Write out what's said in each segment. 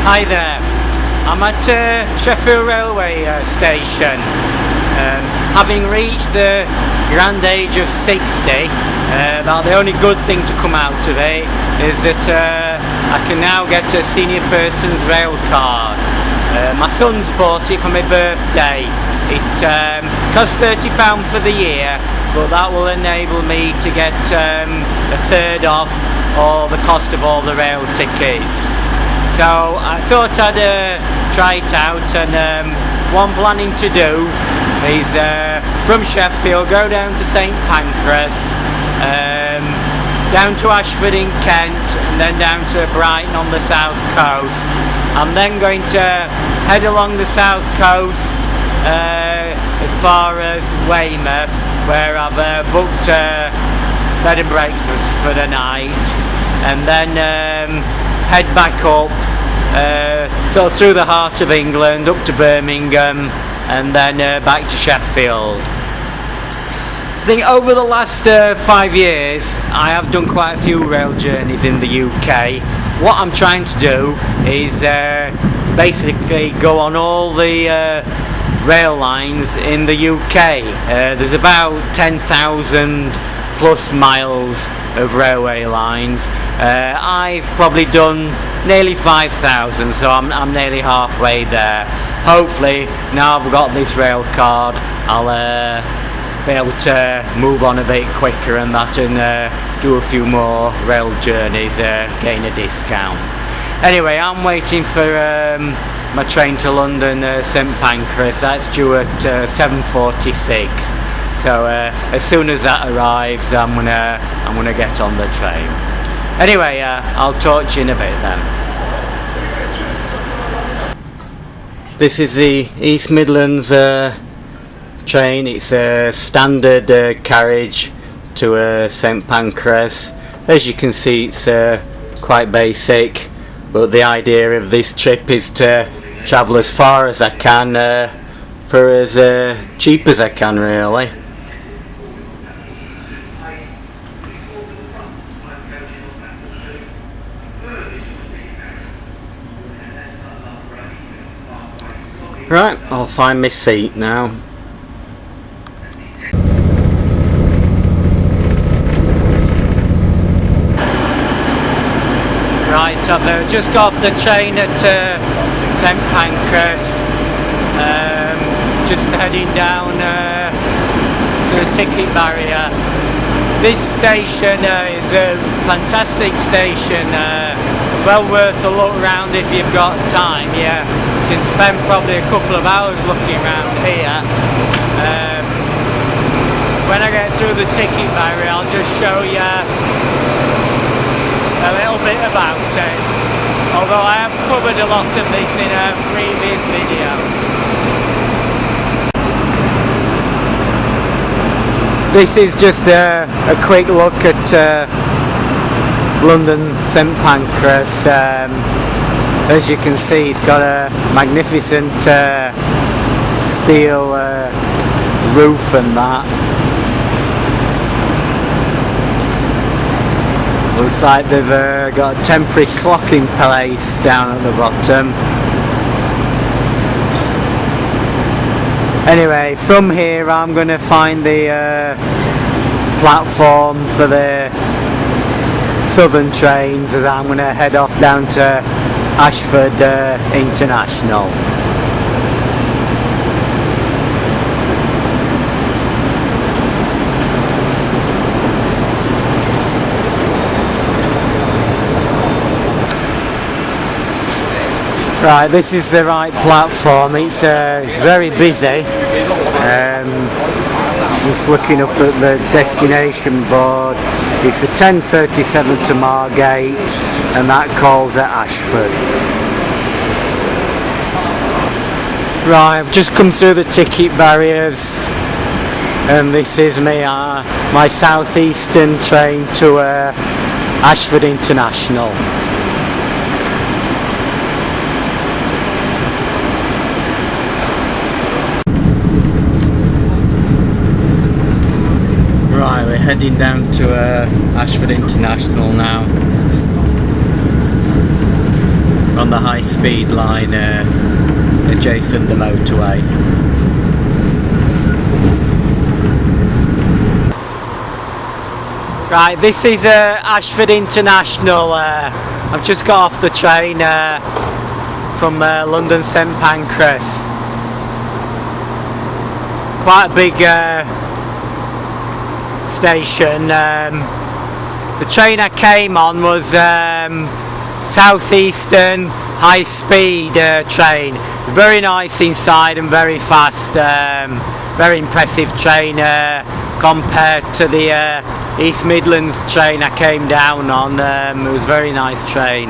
Hi there, I'm at Sheffield Railway Station. Having reached the grand age of 60, about the only good thing to come out of it is that I can now get a senior person's rail card. My son's bought it for my birthday. It costs £30 for the year, but that will enable me to get a third off all the cost of all the rail tickets. So I thought I'd try it out, and what I'm planning to do is from Sheffield go down to St Pancras, down to Ashford in Kent, and then down to Brighton on the south coast. I'm then going to head along the south coast as far as Weymouth, where I've booked bed and breakfast for the night, and then head back up so through the heart of England up to Birmingham, and then back to Sheffield. I think over the last 5 years I have done quite a few rail journeys in the UK. What I'm trying to do is basically go on all the rail lines in the UK. There's about 10,000 plus miles of railway lines. I've probably done nearly 5,000, so I'm nearly halfway there. Hopefully now I've got this rail card, I'll be able to move on a bit quicker and that, and do a few more rail journeys, gain a discount. Anyway, I'm waiting for my train to London, St Pancras. That's due at 7:46. So as soon as that arrives, I'm gonna get on the train. Anyway, I'll talk to you in a bit then. This is the East Midlands train. It's a standard carriage to St Pancras. As you can see, it's quite basic, but the idea of this trip is to travel as far as I can for as cheap as I can, really. Right, I'll find my seat now. Right, I've just got off the train at St Pancras, just heading down to the ticket barrier. This station is a fantastic station, well worth a look round if you've got time. Yeah, you can spend probably a couple of hours looking around here. When I get through the ticket barrier, I'll just show you a little bit about it, although I have covered a lot of this in a previous video. This is just a quick look at London St Pancras. As you can see, it's got a magnificent steel roof and that. Looks like they've got a temporary clock in place down at the bottom. Anyway, from here I'm going to find the platform for the southern trains, as I'm going to head off down to Ashford International. Right, this is the right platform. It's very busy. Just looking up at the destination board, it's the 10:37 to Margate, and that calls at Ashford. Right, I've just come through the ticket barriers, and this is my southeastern train to Ashford International. Right, we're heading down to Ashford International now. We're on the high speed line adjacent the motorway. Right, this is Ashford International. I've just got off the train from London St Pancras. Quite a big station. The train I came on was Southeastern high speed train. Very nice inside and very fast. Very impressive train compared to the East Midlands train I came down on. It was a very nice train.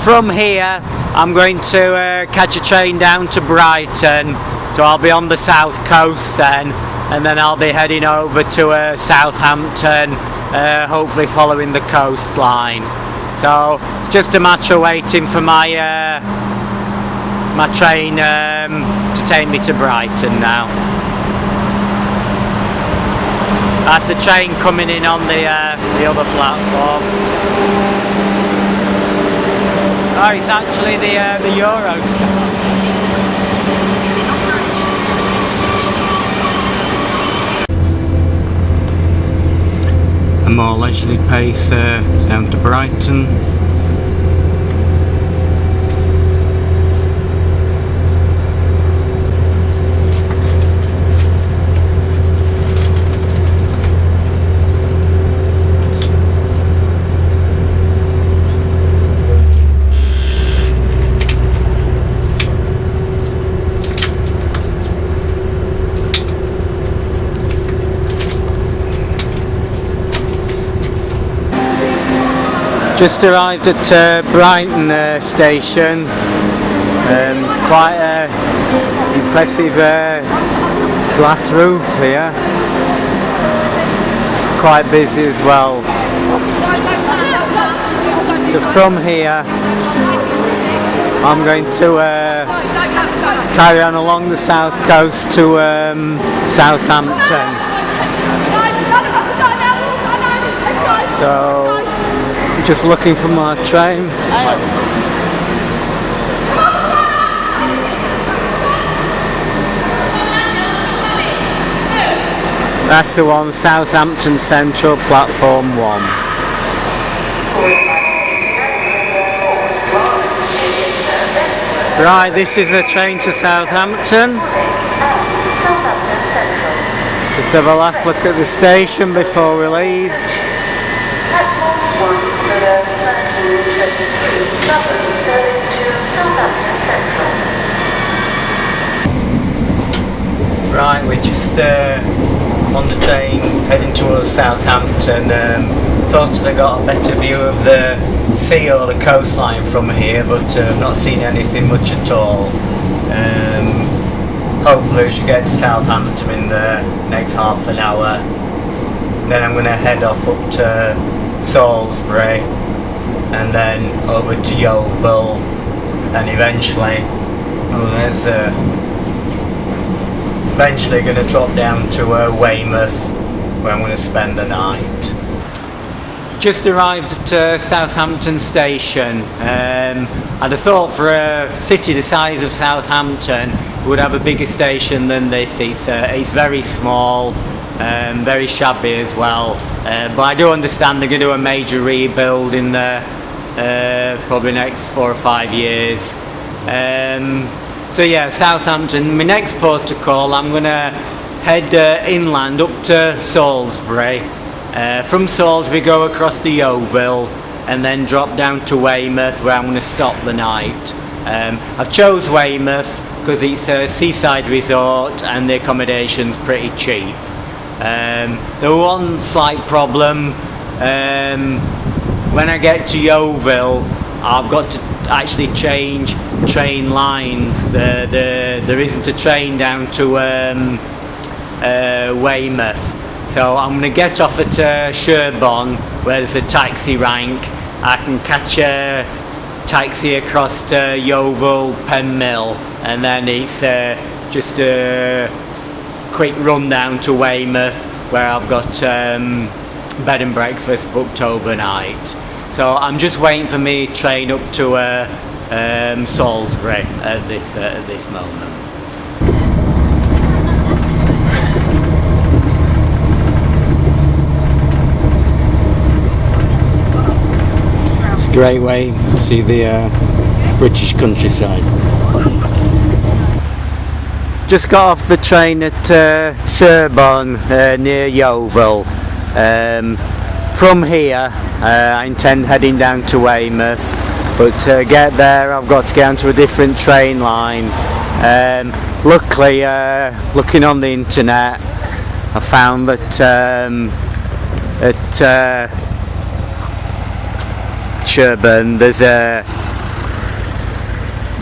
From here I'm going to catch a train down to Brighton, so I'll be on the south coast then, and then I'll be heading over to Southampton, hopefully following the coastline. So it's just a matter of waiting for my my train to take me to Brighton now. That's the train coming in on the other platform. Oh, it's actually the Eurostar. A more leisurely pace down to Brighton. Just arrived at Brighton station. Quite an impressive glass roof here. Quite busy as well. So from here I'm going to carry on along the south coast to Southampton. So just looking for my train. That's the one, Southampton Central, platform 1. Right, this is the train to Southampton. Let's have a last look at the station before we leave. Right, we're just on the train heading towards Southampton. Thought I got a better view of the sea or the coastline from here, but I've not seen anything much at all. Hopefully we should get to Southampton in the next half an hour. Then I'm going to head off up to Salisbury and then over to Yeovil, and eventually eventually going to drop down to Weymouth, where I'm going to spend the night. Just arrived at Southampton station. I'd have thought for a city the size of Southampton it would have a bigger station than this. It's very small, very shabby as well, but I do understand they're going to do a major rebuild in the probably next 4 or 5 years. So yeah, Southampton, my next port of call. I'm going to head inland up to Salisbury. From Salisbury go across to Yeovil and then drop down to Weymouth, where I'm going to stop the night. I've chose Weymouth because it's a seaside resort and the accommodation's pretty cheap. The one slight problem, when I get to Yeovil I've got to actually change train lines. There isn't a train down to Weymouth, so I'm going to get off at Sherborne, where there's a taxi rank. I can catch a taxi across to Yeovil, Penmill, and then it's just a quick run down to Weymouth, where I've got bed and breakfast booked overnight. So I'm just waiting for me train up to Salisbury at this moment. It's a great way to see the British countryside. Just got off the train at Sherborne near Yeovil. From here I intend heading down to Weymouth, but to get there I've got to get onto a different train line. Luckily, looking on the internet, I found that at Sherborne there's a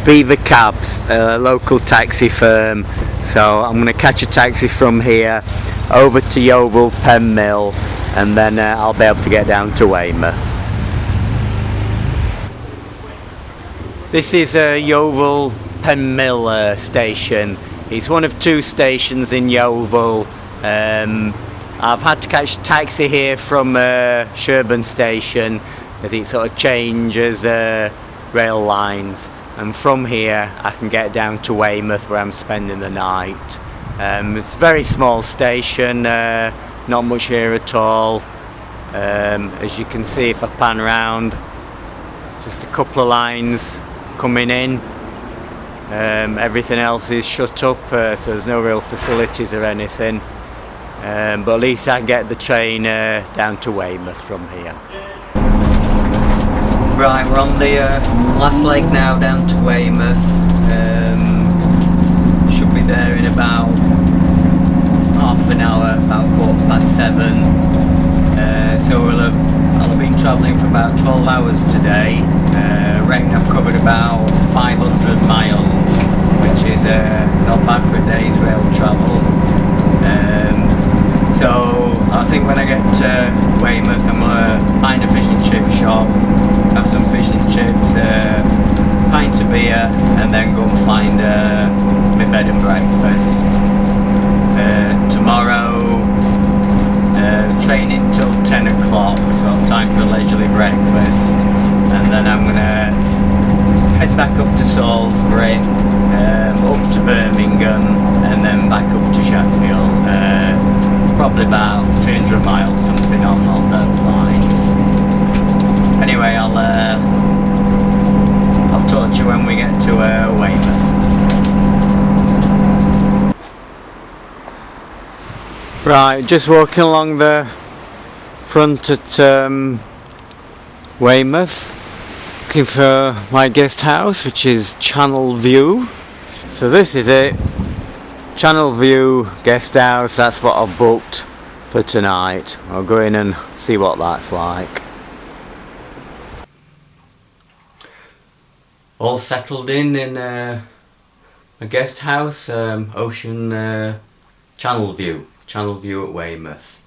Beaver Cabs, a local taxi firm, so I'm going to catch a taxi from here over to Yeovil Pen Mill, and then I'll be able to get down to Weymouth. This is Yeovil Pen Mill station. It's one of two stations in Yeovil. I've had to catch a taxi here from Sherborne station, as it sort of changes rail lines, and from here I can get down to Weymouth, where I'm spending the night. It's a very small station, not much here at all. As you can see if I pan round, just a couple of lines coming in. Everything else is shut up, so there's no real facilities or anything, but at least I can get the train down to Weymouth from here. Right, we're on the last leg now down to Weymouth. Should be there in about half an hour, about 7:15. So I'll have been travelling for about 12 hours today. Reckon I've covered about 500 miles, which is not bad for a day's rail travel. So I think when I get to Weymouth I'm going to find a fish and chip shop, have some fish and chips, pint of beer, and then go and find my bed and breakfast. Tomorrow training till 10 o'clock, so I've time for a leisurely breakfast, and then I'm going to head back up to Salisbury, up to Birmingham, and then back up to Sheffield. Probably about 300 miles, something on those lines. Anyway, I'll talk to you when we get to Weymouth. Right, just walking along the front at Weymouth, looking for my guest house, which is Channel View. So this is it, Channel View guest house. That's what I've booked for tonight. I'll go in and see what that's like. All settled in a guest house, Ocean Channel View at Weymouth.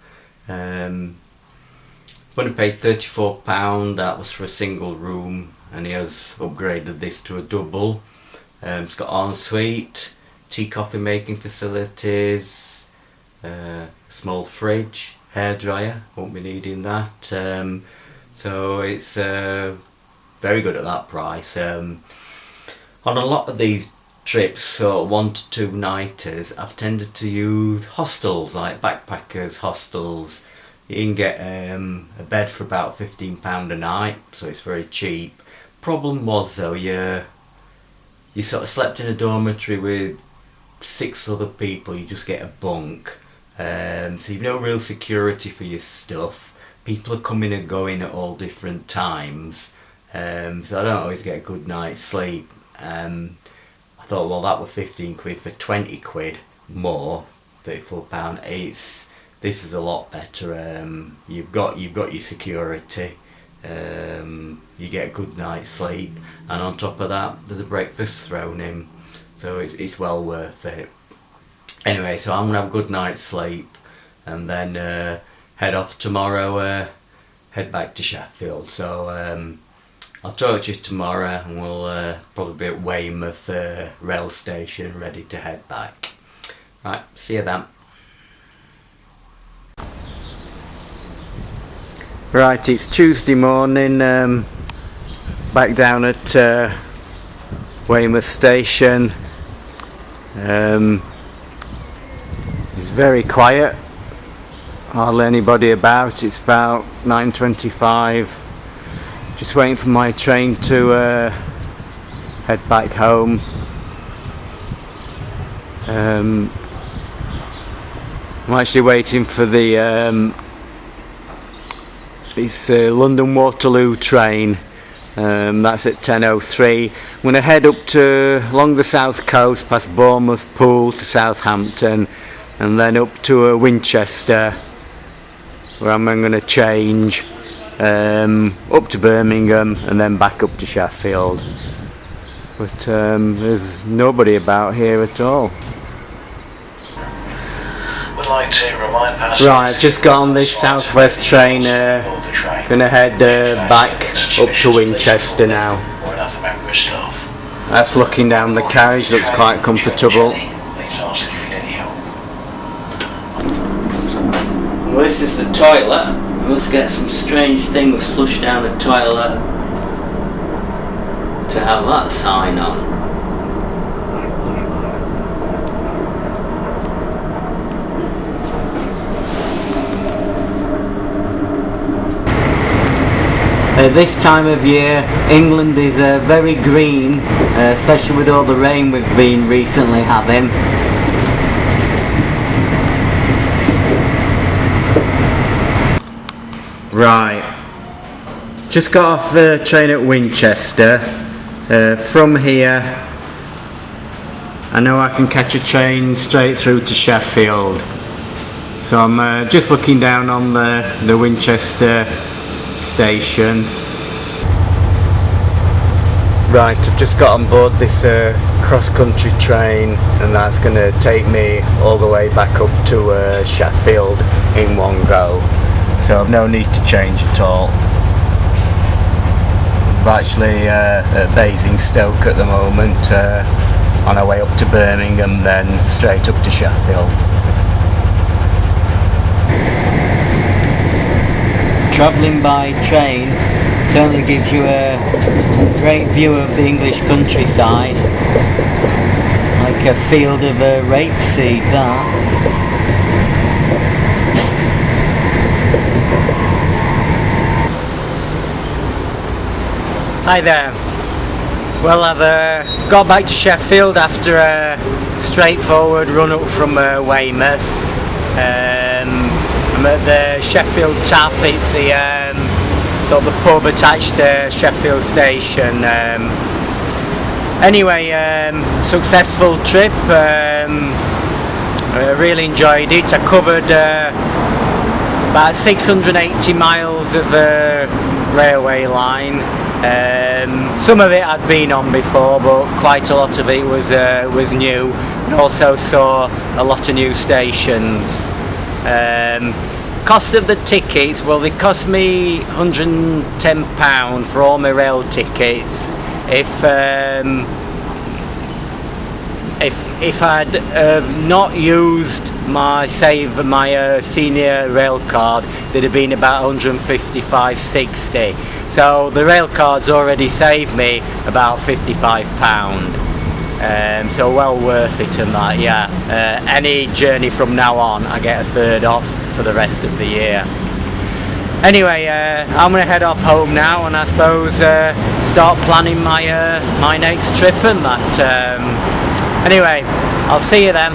I'm going to pay £34. That was for a single room, and he has upgraded this to a double. It's got ensuite, tea coffee making facilities, small fridge, hairdryer, won't be needing that. So it's very good at that price. On a lot of these trips, so 1 to 2 nighters, I've tended to use hostels, like backpackers hostels. You can get a bed for about £15 a night, so it's very cheap. Problem was though, you sort of slept in a dormitory with 6 other people, you just get a bunk. So you've no real security for your stuff. People are coming and going at all different times, so I don't always get a good night's sleep. I thought, well, that was 15 quid for 20 quid more, £34. This is a lot better. You've got your security, you get a good night's sleep, and on top of that there's a breakfast thrown in, so it's well worth it. Anyway, so I'm gonna have a good night's sleep, and then head off tomorrow, head back to Sheffield. So I'll talk to you tomorrow, and we'll probably be at Weymouth rail station ready to head back. Right, see you then. Right, it's Tuesday morning, back down at Weymouth station. It's very quiet, hardly anybody about. It's about 9:25. Just waiting for my train to head back home. I'm actually waiting for the London Waterloo train. That's at 10:03. I'm going to head up along the south coast past Bournemouth Pool to Southampton, and then up to Winchester, where I'm going to change up to Birmingham and then back up to Sheffield. But there's nobody about here at all. Right, I've just got on this southwest train, gonna head back up to Winchester now. That's looking down the carriage, looks quite comfortable. Well, this is the toilet. I must get some strange things flushed down the toilet to have that sign on. This time of year, England is very green, especially with all the rain we've been recently having. Right, just got off the train at Winchester. From here, I know I can catch a train straight through to Sheffield. So I'm just looking down on the Winchester station. Right, I've just got on board this cross-country train, and that's going to take me all the way back up to Sheffield in one go. So I've no need to change at all. I'm actually at Basingstoke at the moment, on our way up to Birmingham, then straight up to Sheffield. Travelling by train certainly gives you a great view of the English countryside, like a field of rapeseed, that. Hi there. Well, I've got back to Sheffield after a straightforward run up from Weymouth. I'm at the Sheffield Tap. It's the sort of the pub attached to Sheffield Station. Anyway, successful trip. I really enjoyed it. I covered about 680 miles of railway line. Some of it I'd been on before, but quite a lot of it was new, and also saw a lot of new stations. Cost of the tickets, well, they cost me £110 for all my rail tickets. If I'd not used my senior rail card, they'd have been about £155.60. So the rail card's already saved me about £55. So well worth it and that, yeah. Any journey from now on, I get a third off for the rest of the year. Anyway, I'm going to head off home now, and I suppose start planning my next trip and that. Anyway, I'll see you then.